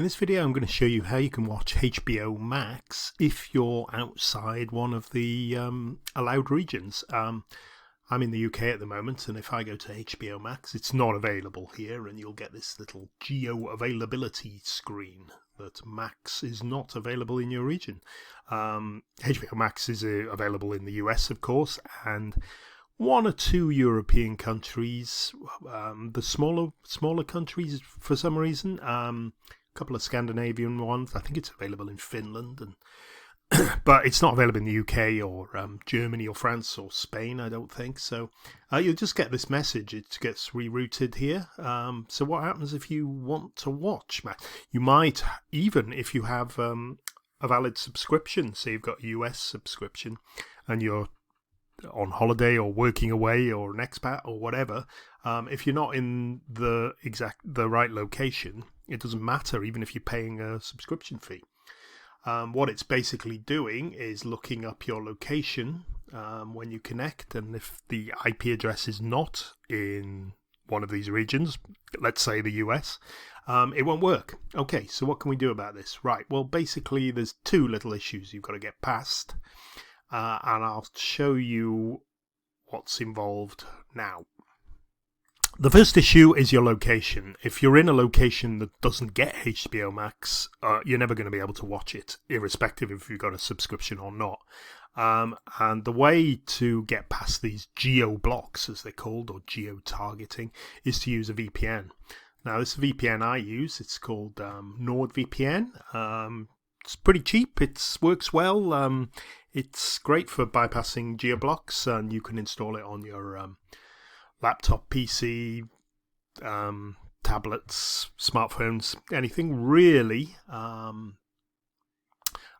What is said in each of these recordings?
In this video I'm going to show you how you can watch HBO Max if you're outside one of the allowed regions. I'm in the UK at the moment, and if I go to HBO Max it's not available here, and you'll get this little geo availability screen that Max is not available in your region. HBO Max is available in the US, of course, and one or two European countries, the smaller countries for some reason, a couple of Scandinavian ones. I think it's available in Finland, but it's not available in the UK or Germany or France or Spain, I don't think. So you'll just get this message. It gets rerouted here. So what happens if you want to watch Max? You might, even if you have a valid subscription, say you've got a US subscription and you're on holiday or working away or an expat or whatever, if you're not in the right location, it doesn't matter even if you're paying a subscription fee. What it's basically doing is looking up your location when you connect, and if the IP address is not in one of these regions, let's say the US, it won't work. Okay, so what can we do about this? Right, well, basically there's two little issues you've got to get past. And I'll show you what's involved now. The first issue is your location. If you're in a location that doesn't get HBO Max, you're never going to be able to watch it, irrespective if you've got a subscription or not. And the way to get past these geo blocks, as they're called, or geo targeting, is to use a VPN. Now, this VPN I use, it's called NordVPN. It's pretty cheap. It works well. It's great for bypassing geo-blocks, and you can install it on your laptop, PC, tablets, smartphones, anything really. And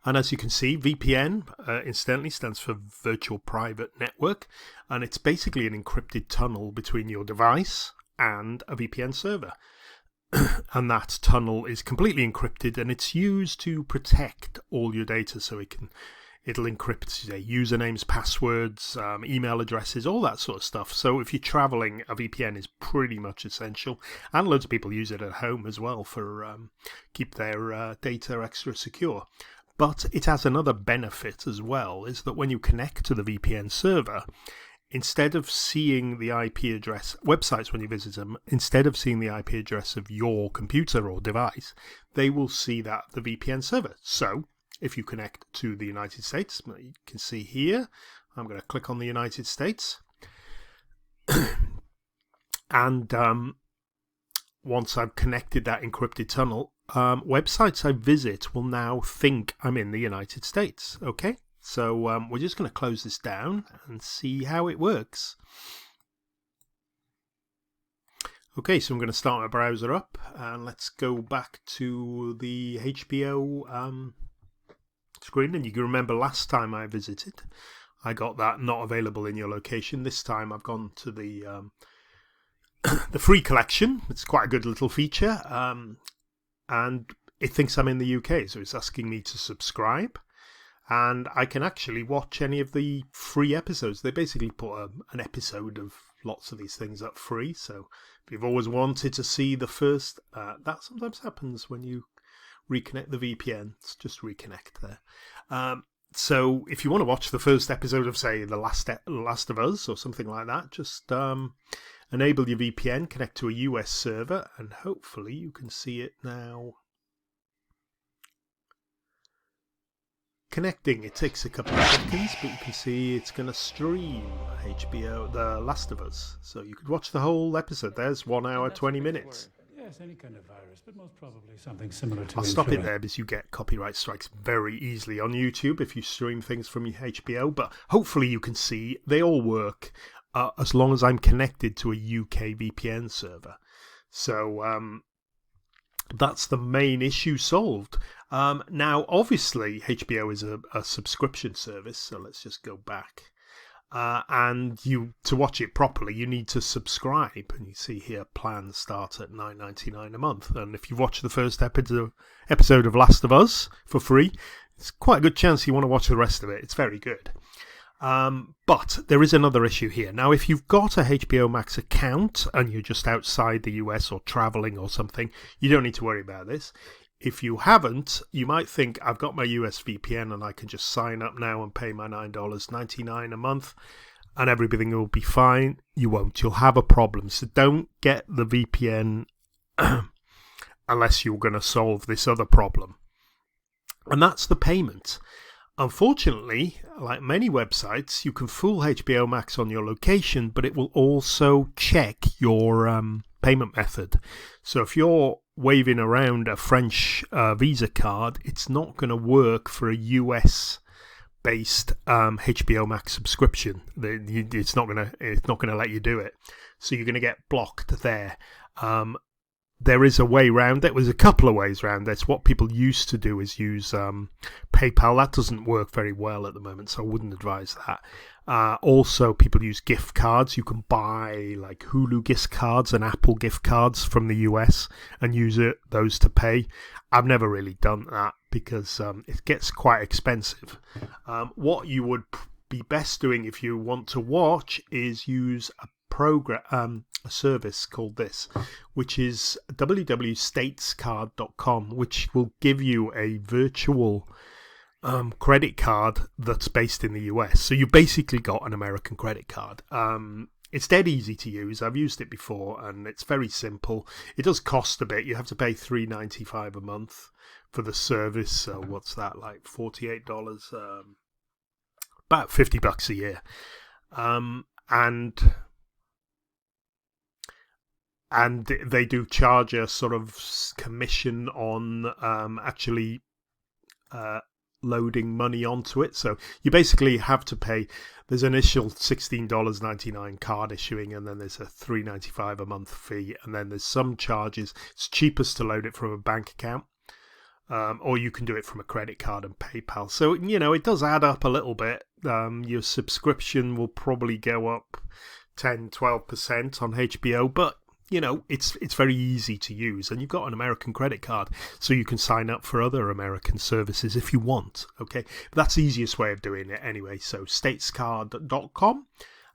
as you can see, VPN, incidentally, stands for Virtual Private Network, and it's basically an encrypted tunnel between your device and a VPN server. And that tunnel is completely encrypted, and it's used to protect all your data. So it'll encrypt, say, usernames, passwords, email addresses, all that sort of stuff. So if you're traveling, a VPN is pretty much essential, and loads of people use it at home as well for keep their data extra secure. But it has another benefit as well, is that when you connect to the VPN server, instead of seeing the IP address, websites when you visit them, instead of seeing the IP address of your computer or device, they will see that the VPN server. So if you connect to the United States, you can see here, I'm going to click on the United States. And once I've connected that encrypted tunnel, websites I visit will now think I'm in the United States. Okay? So we're just going to close this down and see how it works. Okay, so I'm going to start my browser up, and let's go back to the HBO screen. And you can remember last time I visited, I got that not available in your location. This time I've gone to the the free collection. It's quite a good little feature, and it thinks I'm in the UK, so it's asking me to subscribe. And I can actually watch any of the free episodes. They basically put an episode of lots of these things up free. So if you've always wanted to see the first, that sometimes happens when you reconnect the VPN. It's just reconnect there. So if you want to watch the first episode of, say, The Last of Us or something like that, just enable your VPN, connect to a US server, and hopefully you can see it now. Connecting. It takes a couple of seconds, but you can see it's going to stream HBO The Last of Us, so you could watch the whole episode. There's 1 hour 20 minutes. Yes, any kind of virus, but most probably something similar to I'll stop it there because you get copyright strikes very easily on YouTube if you stream things from your HBO, but hopefully you can see they all work as long as I'm connected to a UK VPN server. So that's the main issue solved. Now, obviously, HBO is a subscription service, so let's just go back. And to watch it properly, you need to subscribe. And you see here, plans start at $9.99 a month. And if you watch the first episode of Last of Us for free, it's quite a good chance you want to watch the rest of it. It's very good. But there is another issue here. Now, if you've got a HBO Max account and you're just outside the US or traveling or something, you don't need to worry about this. if you haven't, you might think, I've got my US VPN and I can just sign up now and pay my $9.99 a month and everything will be fine. You won't. You'll have a problem. So don't get the VPN unless you're going to solve this other problem. And that's the payment. Unfortunately, like many websites, you can fool HBO Max on your location, but it will also check your payment method. So if you're waving around a French Visa card, it's not going to work for a US based HBO Max subscription. It's not going to let you do it. So you're going to get blocked there. There is a way around it. There's a couple of ways around this. What people used to do is use PayPal. That doesn't work very well at the moment, so I wouldn't advise that. Also, people use gift cards. You can buy like Hulu gift cards and Apple gift cards from the US and use those to pay. I've never really done that because it gets quite expensive. What you would be best doing if you want to watch is use a service called this, which is www.statescard.com, which will give you a virtual credit card that's based in the US. So you basically got an American credit card. It's dead easy to use. I've used it before and it's very simple. It does cost a bit. You have to pay $3.95 a month for the service. So what's that, like $48? About $50 a year. And they do charge a sort of commission on actually loading money onto it. So you basically have to pay. There's an initial $16.99 card issuing, and then there's a $3.95 a month fee, and then there's some charges. It's cheapest to load it from a bank account, or you can do it from a credit card and PayPal. So it does add up a little bit. Your subscription will probably go up 10-12% on HBO, but it's very easy to use, and you've got an American credit card, so you can sign up for other American services if you want. Okay, but that's the easiest way of doing it anyway. So statescard.com,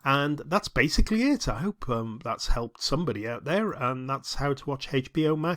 and that's basically it. I hope that's helped somebody out there, and that's how to watch HBO Max.